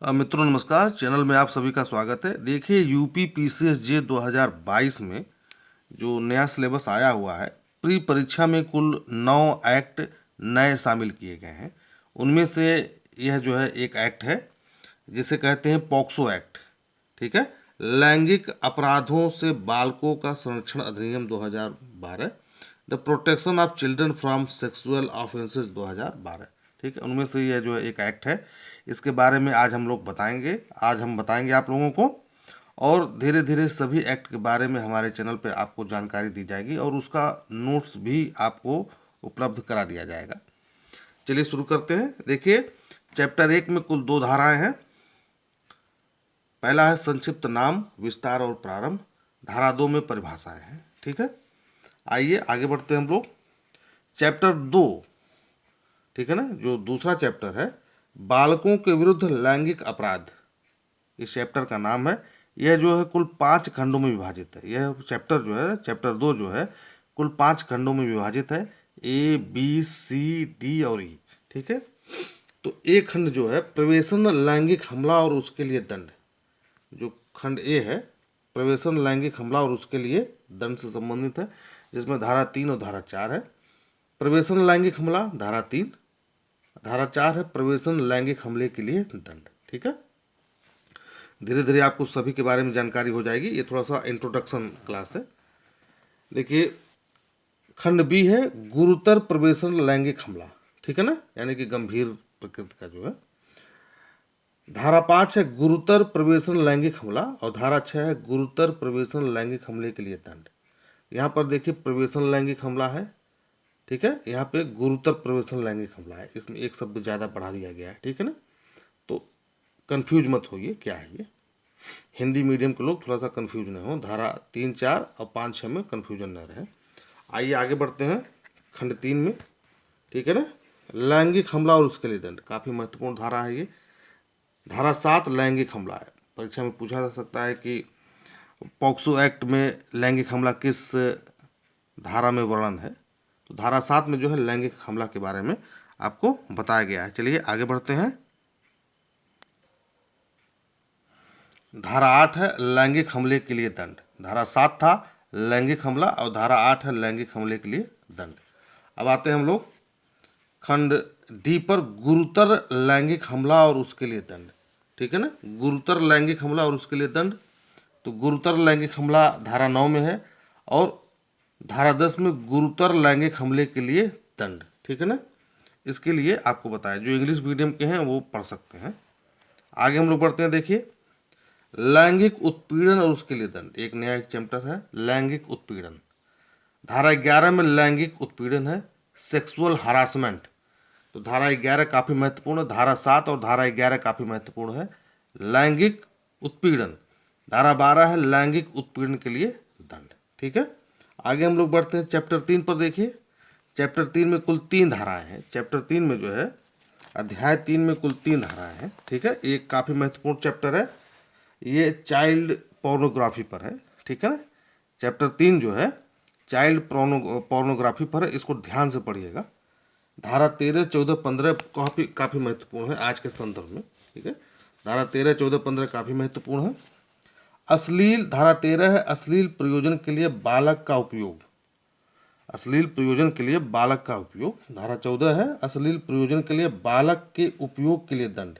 मित्रों नमस्कार। चैनल में आप सभी का स्वागत है। देखिए यूपी पीसीएसजे 2022 में जो नया सिलेबस आया हुआ है, प्री परीक्षा में कुल 9 एक्ट नए शामिल किए गए हैं। उनमें से यह जो है एक एक्ट है जिसे कहते हैं पॉक्सो एक्ट। ठीक है, लैंगिक अपराधों से बालकों का संरक्षण अधिनियम 2012, the protection of children from sexual offences 2012। ठीक है, उनमें से यह जो है एक एक्ट है। इसके बारे में आज हम बताएंगे आप लोगों को, और धीरे धीरे सभी एक्ट के बारे में हमारे चैनल पे आपको जानकारी दी जाएगी और उसका नोट्स भी आपको उपलब्ध करा दिया जाएगा। चलिए शुरू करते हैं। देखिए चैप्टर 1 में कुल 2 धाराएं हैं। पहला है संक्षिप्त नाम, विस्तार और प्रारंभ। धारा 2 में परिभाषाएं हैं। ठीक है, आइए आगे बढ़ते हैं हम लोग। चैप्टर 2, ठीक है ना, जो दूसरा चैप्टर है बालकों के विरुद्ध लैंगिक अपराध, इस चैप्टर का नाम है। यह जो है कुल 5 खंडों में विभाजित है। यह चैप्टर जो है, चैप्टर 2 जो है कुल 5 खंडों में विभाजित है, ए बी सी डी और ई। ठीक है, तो एक खंड जो है प्रवेशन लैंगिक हमला और उसके लिए दंड, जो खंड ए है प्रवेशन लैंगिक हमला और उसके लिए दंड से संबंधित है, जिसमें धारा 3 और धारा 4 है। प्रवेशन लैंगिक हमला धारा 3, धारा 4 है प्रवेशन लैंगिक हमले के लिए दंड। ठीक है, धीरे धीरे आपको सभी के बारे में जानकारी हो जाएगी। ये थोड़ा सा इंट्रोडक्शन क्लास है। देखिए खंड बी है गुरुतर प्रवेशन लैंगिक हमला। ठीक है ना, यानी कि गंभीर प्रकृति का जो है। धारा 5 है गुरुतर प्रवेशन लैंगिक हमला और धारा 6 है गुरुतर प्रवेशन लैंगिक हमले के लिए दंड। यहाँ पर देखिए प्रवेशन लैंगिक हमला है, ठीक है, यहाँ पे गुरुतर प्रवेशन लैंगिक हमला है, इसमें एक शब्द ज़्यादा बढ़ा दिया गया है। ठीक है ना, तो कंफ्यूज मत होइए क्या है ये। हिंदी मीडियम के लोग थोड़ा सा कंफ्यूज न हो। धारा 3, 4 और 5, 6 में कंफ्यूजन न रहे। आइए आगे बढ़ते हैं खंड 3 में। ठीक है ना, लैंगिक हमला और उसके लिए दंड, काफ़ी महत्वपूर्ण धारा है ये। धारा 7 लैंगिक हमला है। परीक्षा में पूछा जा सकता है कि पॉक्सो एक्ट में लैंगिक हमला किस धारा में वर्णन है, तो धारा 7 में जो है लैंगिक हमला के बारे में आपको बताया गया है। चलिए आगे बढ़ते हैं। धारा 8 है लैंगिक हमले के लिए दंड। धारा 7 था लैंगिक हमला और धारा 8 है लैंगिक हमले के लिए दंड। अब आते हैं हम लोग खंड डी पर, गुरुतर लैंगिक हमला और उसके लिए दंड। ठीक है ना, गुरुतर लैंगिक हमला और उसके लिए दंड। तो गुरुतर लैंगिक हमला धारा 9 में है और धारा 10 में गुरुतर लैंगिक हमले के लिए दंड। ठीक है ना, इसके लिए आपको बताया, जो इंग्लिश मीडियम के हैं वो पढ़ सकते हैं। आगे हम लोग बढ़ते हैं। देखिए लैंगिक उत्पीड़न और उसके लिए दंड, एक नया एक चैप्टर है लैंगिक उत्पीड़न। धारा 11 में लैंगिक उत्पीड़न है सेक्सुअल हरासमेंट, तो धारा 11 काफ़ी महत्वपूर्ण है। धारा 7 और धारा 11 काफ़ी महत्वपूर्ण है लैंगिक उत्पीड़न। धारा 12 है लैंगिक उत्पीड़न के लिए दंड। ठीक है, आगे हम लोग बढ़ते हैं चैप्टर 3 पर। देखिए चैप्टर 3 में कुल 3 धाराएं हैं। चैप्टर 3 में जो है अध्याय 3 में कुल 3 धाराएं हैं। ठीक है, एक काफ़ी महत्वपूर्ण चैप्टर है, ये चाइल्ड पोर्नोग्राफी पर है। ठीक है ना, चैप्टर 3 जो है चाइल्ड पोर्नोग्राफी पर है, इसको ध्यान से पढ़िएगा। धारा 13, 14, 15 काफ़ी महत्वपूर्ण है आज के संदर्भ में। ठीक है, धारा 13, 14, 15 काफ़ी महत्वपूर्ण है। अश्लील, धारा 13 है अश्लील प्रयोजन के लिए बालक का उपयोग, अश्लील प्रयोजन के लिए बालक का उपयोग। धारा 14 है अश्लील प्रयोजन के लिए बालक के उपयोग के लिए दंड।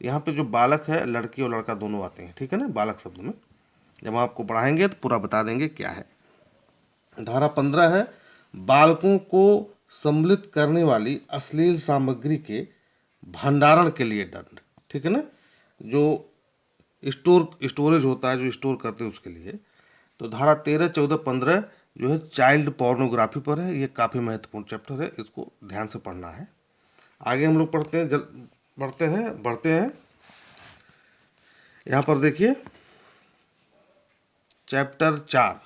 यहाँ पे जो बालक है लड़की और लड़का दोनों आते हैं। ठीक है ना, बालक शब्द में जब हम आपको पढ़ाएंगे तो पूरा बता देंगे क्या है। धारा 15 है बालकों को सम्मिलित करने वाली अश्लील सामग्री के भंडारण के लिए दंड। ठीक है ना, जो स्टोरेज होता है, जो स्टोर करते हैं उसके लिए। तो धारा 13, 14, 15 जो है चाइल्ड पोर्नोग्राफी पर है, ये काफ़ी महत्वपूर्ण चैप्टर है, इसको ध्यान से पढ़ना है। आगे हम लोग पढ़ते हैं, बढ़ते हैं। यहाँ पर देखिए चैप्टर 4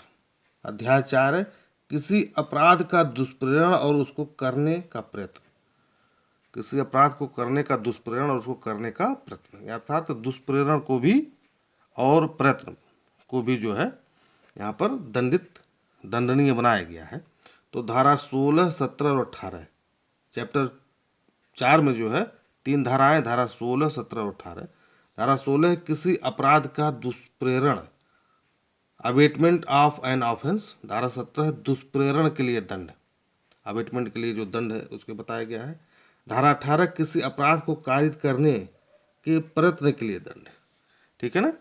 अध्याय 4 है किसी अपराध का दुष्प्रेरण और उसको करने का प्रयत्न। किसी अपराध को करने का दुष्प्रेरण और उसको करने का प्रयत्न, अर्थात दुष्प्रेरण को भी और प्रयत्न को भी जो है यहाँ पर दंडनीय बनाया गया है। तो धारा 16, 17 और 18, चैप्टर 4 में जो है 3 धाराएं, धारा 16, 17 और 18। धारा 16 है किसी अपराध का दुष्प्रेरण, अबेटमेंट ऑफ एन ऑफेंस। धारा 17 है दुष्प्रेरण के लिए दंड, अबेटमेंट के लिए जो दंड है उसके बताया गया है। धारा 18 किसी अपराध को कारित करने के प्रयत्न के लिए दंड, ठीक है ना,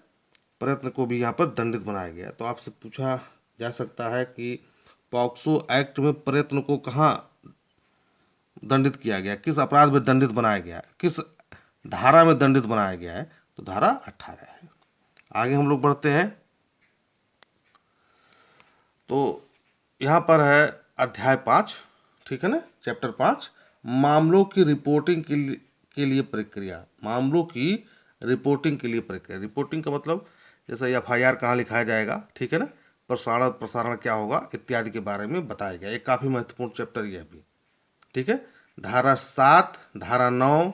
प्रयत्न को भी यहाँ पर दंडित बनाया गया। तो आपसे पूछा जा सकता है कि पॉक्सो एक्ट में प्रयत्न को कहाँ दंडित किया गया, किस अपराध में दंडित बनाया गया है, किस धारा में दंडित बनाया गया है, तो धारा 18 है। आगे हम लोग बढ़ते हैं, तो यहाँ पर है अध्याय 5, ठीक है ना, चैप्टर 5, मामलों की रिपोर्टिंग के लिए प्रक्रिया। मामलों की रिपोर्टिंग के लिए प्रक्रिया, रिपोर्टिंग का मतलब जैसे FIR कहाँ लिखाया जाएगा, ठीक है ना, प्रसारण क्या होगा इत्यादि के बारे में बताया गया। एक काफ़ी महत्वपूर्ण चैप्टर यह भी, ठीक है। धारा 7, धारा 9,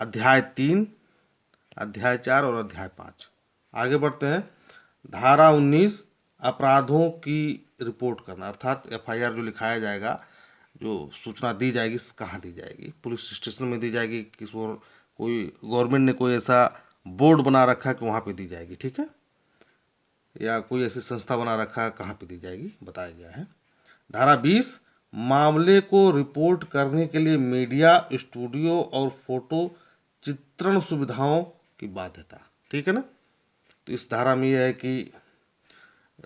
अध्याय 3, अध्याय 4 और अध्याय 5। आगे बढ़ते हैं, धारा 19 अपराधों की रिपोर्ट करना, अर्थात FIR जो लिखाया जाएगा, जो सूचना दी जाएगी कहाँ दी जाएगी, पुलिस स्टेशन में दी जाएगी, किस और कोई गवर्नमेंट ने कोई ऐसा बोर्ड बना रखा है कि वहाँ पे दी जाएगी, ठीक है, या कोई ऐसी संस्था बना रखा है कहाँ पे दी जाएगी, बताया गया है। धारा 20 मामले को रिपोर्ट करने के लिए मीडिया, स्टूडियो और फोटो चित्रण सुविधाओं की बाध्यता, ठीक है ना। तो इस धारा में यह है कि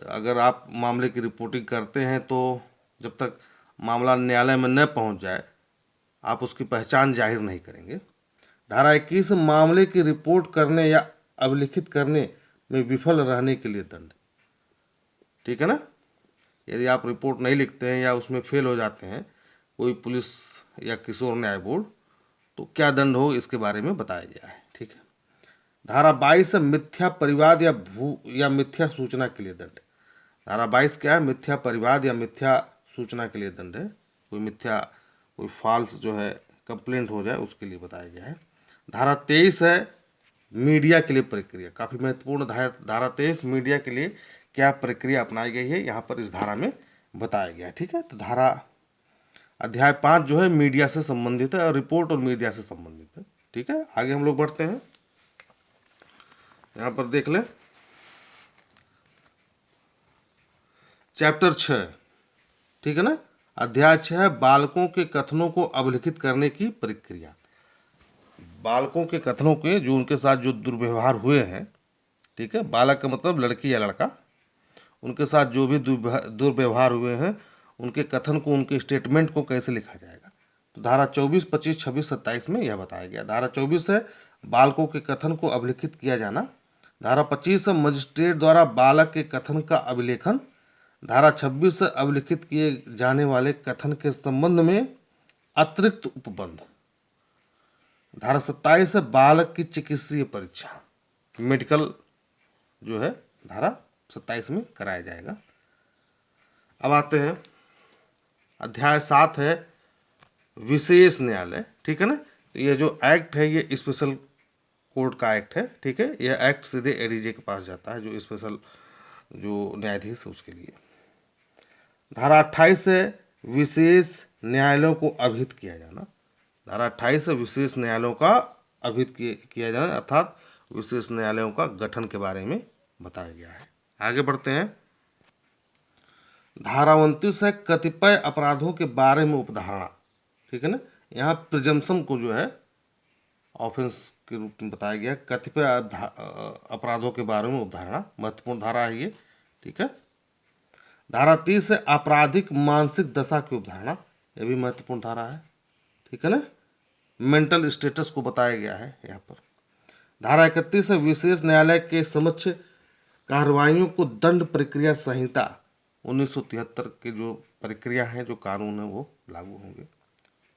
अगर आप मामले की रिपोर्टिंग करते हैं तो जब तक मामला न्यायालय में न पहुंच जाए आप उसकी पहचान जाहिर नहीं करेंगे। धारा 21 मामले की रिपोर्ट करने या अभिलिखित करने में विफल रहने के लिए दंड, ठीक है ना। यदि आप रिपोर्ट नहीं लिखते हैं या उसमें फेल हो जाते हैं कोई पुलिस या किशोर न्याय बोर्ड, तो क्या दंड हो इसके बारे में बताया गया है, ठीक है। धारा 22 मिथ्या परिवाद या मिथ्या सूचना के लिए दंड। धारा 22 क्या है, मिथ्या परिवाद या मिथ्या सूचना के लिए दंड है, कोई फॉल्स जो है कंप्लेंट हो जाए उसके लिए बताया गया है। धारा 23 है मीडिया के लिए प्रक्रिया, काफ़ी महत्वपूर्ण धारा 23 मीडिया के लिए क्या प्रक्रिया अपनाई गई है यहाँ पर इस धारा में बताया गया है, ठीक है। तो धारा अध्याय 5 जो है मीडिया से संबंधित है और रिपोर्ट और मीडिया से संबंधित है, ठीक है। आगे हम लोग बढ़ते हैं, यहाँ पर देख लें चैप्टर 6, ठीक है ना, अध्याय 6 बालकों के कथनों को अभिलिखित करने की प्रक्रिया। बालकों के कथनों के जो उनके साथ जो दुर्व्यवहार हुए हैं, ठीक है, बालक का मतलब लड़की या लड़का, उनके साथ जो भी दुर्व्यवहार हुए हैं उनके कथन को, उनके स्टेटमेंट को कैसे लिखा जाएगा। तो धारा 24, 25, 26, 27 में यह बताया गया। धारा 24 है बालकों के कथन को अभिलिखित किया जाना। धारा 25 है मजिस्ट्रेट द्वारा बालक के कथन का अभिलेखन। धारा 26 है अभिलिखित किए जाने वाले कथन के संबंध में अतिरिक्त उपबंध। धारा 27 है बालक की चिकित्सीय परीक्षा, मेडिकल जो है धारा 27 में कराया जाएगा। अब आते हैं अध्याय 7 है विशेष न्यायालय, ठीक है ना। तो ये जो एक्ट है ये स्पेशल कोर्ट का एक्ट है, ठीक है, यह एक्ट सीधे ADJ के पास जाता है, जो स्पेशल जो न्यायाधीश है उसके लिए। धारा 28 है विशेष न्यायालयों को अभिहित किया जाना। धारा 28 है विशेष न्यायालयों का अभिहित किया जाना, अर्थात विशेष न्यायालयों का गठन के बारे में बताया गया है। आगे बढ़ते हैं, धारा 29 है कतिपय अपराधों के बारे में उपधारणा, ठीक है ना। यहाँ प्रिजम्पशन को जो है ऑफेंस के रूप में बताया गया है, कतिपय अपराधों के बारे में उपधारणा, महत्वपूर्ण धारा है ये, ठीक है। धारा 30 है आपराधिक मानसिक दशा की उपधारणा, यह भी महत्वपूर्ण धारा है, ठीक है ना, मेंटल स्टेटस को बताया गया है यहाँ पर। धारा 31 है विशेष न्यायालय के समक्ष कार्रवाइयों को दंड प्रक्रिया संहिता 1973 के जो प्रक्रिया है, जो कानून है वो लागू होंगे,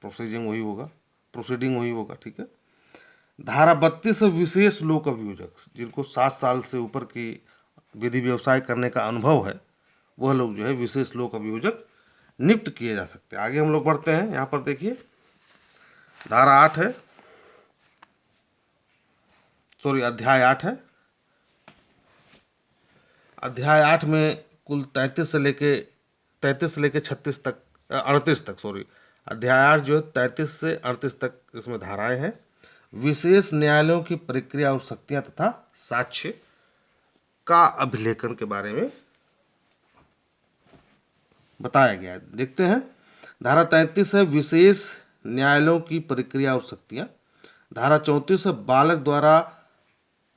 प्रोसीडिंग वही होगा, ठीक है। धारा 32 है विशेष लोक अभियोजक, जिनको 7 साल से ऊपर की विधि व्यवसाय करने का अनुभव है वह लोग जो है विशेष लोक अभियोजक नियुक्त किए जा सकते हैं। आगे हम लोग बढ़ते हैं, यहाँ पर देखिए धारा 8 है, अध्याय 8 है। अध्याय 8 में कुल 33 से लेके 36 तक 38 तक, अध्याय 8 जो है 33 से 38 तक इसमें धाराएं हैं। विशेष न्यायालयों की प्रक्रिया और शक्तियां तथा साक्ष्य का अभिलेखन के बारे में बताया गया है। देखते हैं, धारा 33 है विशेष न्यायालयों की प्रक्रिया और शक्तियां। धारा 34 है बालक द्वारा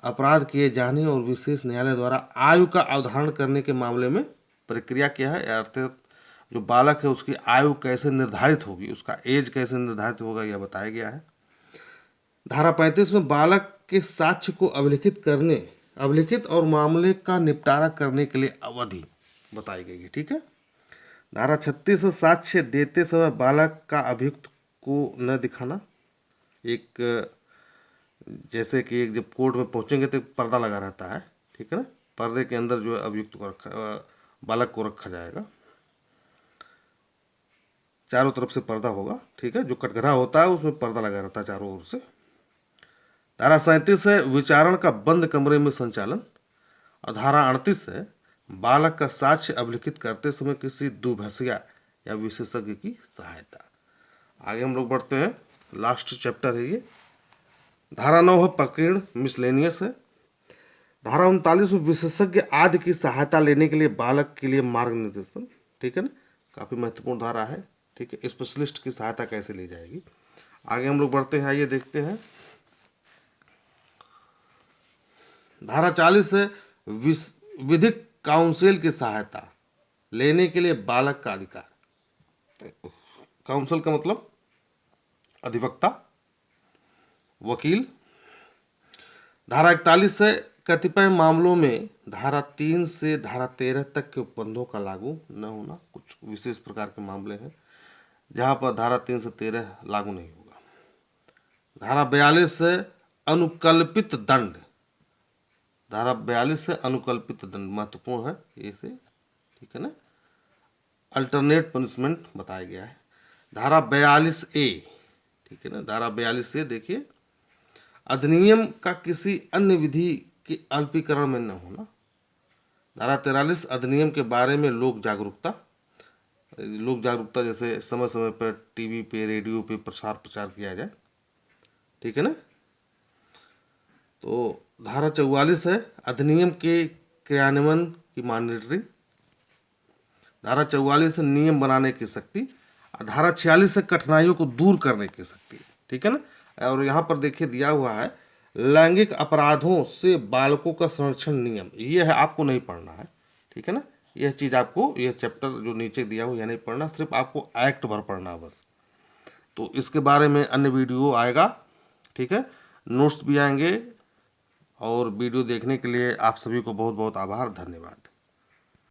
अपराध किए जाने और विशेष न्यायालय द्वारा आयु का अवधारण करने के मामले में प्रक्रिया क्या है, अर्थात जो बालक है उसकी आयु कैसे निर्धारित होगी, उसका एज कैसे निर्धारित होगा, यह बताया गया है। धारा 35 में बालक के साक्ष्य को अभिलिखित और मामले का निपटारा करने के लिए अवधि बताई गई है। ठीक है। धारा 36 से साक्ष्य देते समय बालक का अभियुक्त को न दिखाना। एक जैसे कि एक जब कोर्ट में पहुंचेंगे तो पर्दा लगा रहता है, ठीक है ना, पर्दे के अंदर जो है अभियुक्त को बालक को रखा जाएगा, चारों तरफ से पर्दा होगा, ठीक है, जो कटघरा होता है उसमें पर्दा लगा रहता है चारों ओर से। धारा 37 है विचारण का बंद कमरे में संचालन। और धारा 38 है बालक का साक्ष्य अभिलिखित करते समय किसी दुभसिया या विशेषज्ञ की सहायता। आगे हम लोग बढ़ते हैं, लास्ट चैप्टर है ये। धारा 9 है प्रकीर्ण मिसलेनियस है। धारा 39 में विशेषज्ञ आदि की सहायता लेने के लिए बालक के लिए मार्ग निर्देशन, ठीक है ना, काफ़ी महत्वपूर्ण धारा है। ठीक है, स्पेशलिस्ट की सहायता कैसे ली जाएगी। आगे हम लोग बढ़ते हैं, आइए देखते हैं। धारा 40 है विधिक काउंसिल की सहायता लेने के लिए बालक का अधिकार। काउंसिल का मतलब अधिवक्ता, वकील। धारा 41 है कतिपय मामलों में धारा 3 से धारा 13 तक के उपबंधों का लागू न होना। कुछ विशेष प्रकार के मामले हैं जहां पर धारा 3 से 13 लागू नहीं होगा। धारा 42 है अनुकल्पित दंड। धारा 42 से अनुकल्पित दंड महत्वपूर्ण है ये से, ठीक है ना, अल्टरनेट पनिशमेंट बताया गया है। धारा 42A, ठीक है ना, धारा 42A देखिए, अधिनियम का किसी अन्य विधि के अल्पीकरण में न होना। धारा 43 अधिनियम के बारे में लोक जागरूकता जैसे समय समय पर टीवी पे, रेडियो पे प्रचार किया जाए, ठीक है ना। तो धारा 44 है अधिनियम के क्रियान्वयन की मॉनिटरिंग। धारा 44 है नियम बनाने की शक्ति। धारा 46 है कठिनाइयों को दूर करने की शक्ति, ठीक है ना। और यहाँ पर देखिए दिया हुआ है लैंगिक अपराधों से बालकों का संरक्षण नियम, ये है, आपको नहीं पढ़ना है, ठीक है ना। यह चीज़ आपको, यह चैप्टर जो नीचे दिया हुआ यह नहीं पढ़ना, सिर्फ आपको एक्ट भर पढ़ना है बस। तो इसके बारे में अन्य वीडियो आएगा, ठीक है, नोट्स भी आएंगे। और वीडियो देखने के लिए आप सभी को बहुत बहुत आभार, धन्यवाद।